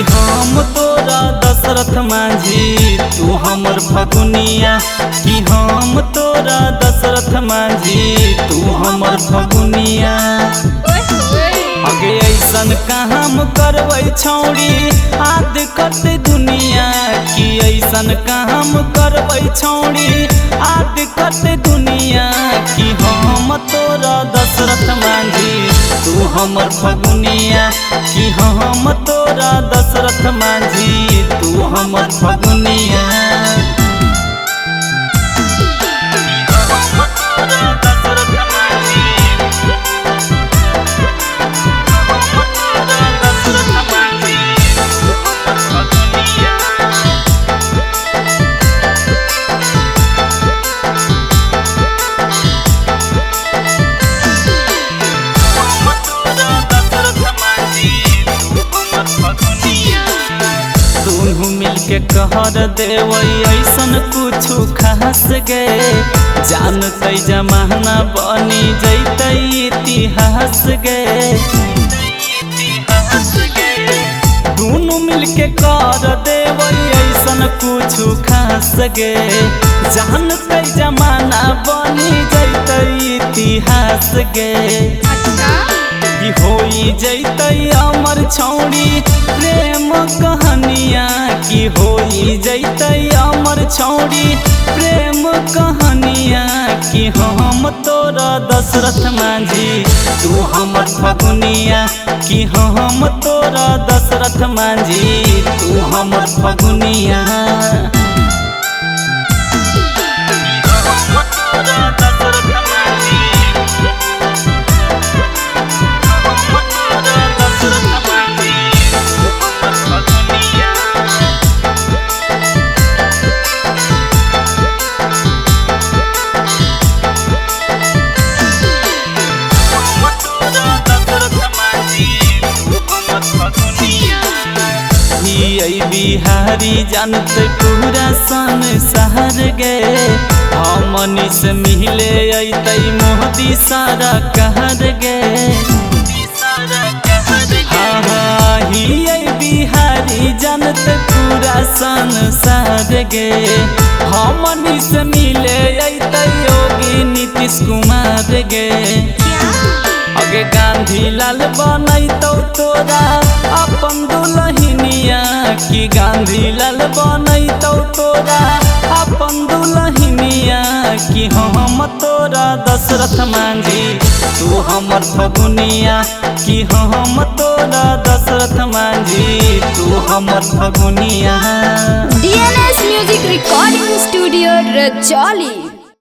कि हम तोरा दशरथ माझी तू हमर फगुनिया। कि हम तोरा दशरथ माझी तू हमर फगुनिया। अगे ऐसन काम करबै छौड़ी आद करते दुनिया। कि ऐसन काम करबै छौड़ी आद करते दुनिया। कि हम तोरा दशरथ माझी तू हमर फगुनिया। कि हम तोरा दशरथ माझी तू हमर फगुनिया। मिलके कहर देवै ऐसन कुछ खास गे। जानते जमाना बनी जैते इतिहास गे। दोनों मिलके कर देवै ऐसन कुछ खास गे। जानते जमाना बनी जैते इतिहास गे। कि होई जैते अमर छौड़ी प्रेम कहानिया। कि होई जैते अमर छौड़ी प्रेम कहानिया। कि हम तोरा दशरथ माझी तू हमर फगुनिया। कि हम तोरा दशरथ माझी तू हमर फगुनिया। बिहारी जानते पूरा संसार गे। हमनी से मिले अतै मोदी सारा कहर गे। हाँ हाँ ही बिहारी जानते पूरा संसार गे। हमनी से मिले अतै योगी नीतीश कुमार गे। अगे गांधी लाल बनैतौ तोरा अपन दुल्हनिया। कि गांधी लाल बनैतौ तोरा अपन दुल्हनिया। कि हम तोरा दशरथ माझी तू हमर फगुनिया। कि हम तोरा दशरथ माझी तू हमर फगुनिया। DNS music recording studio Rajauli.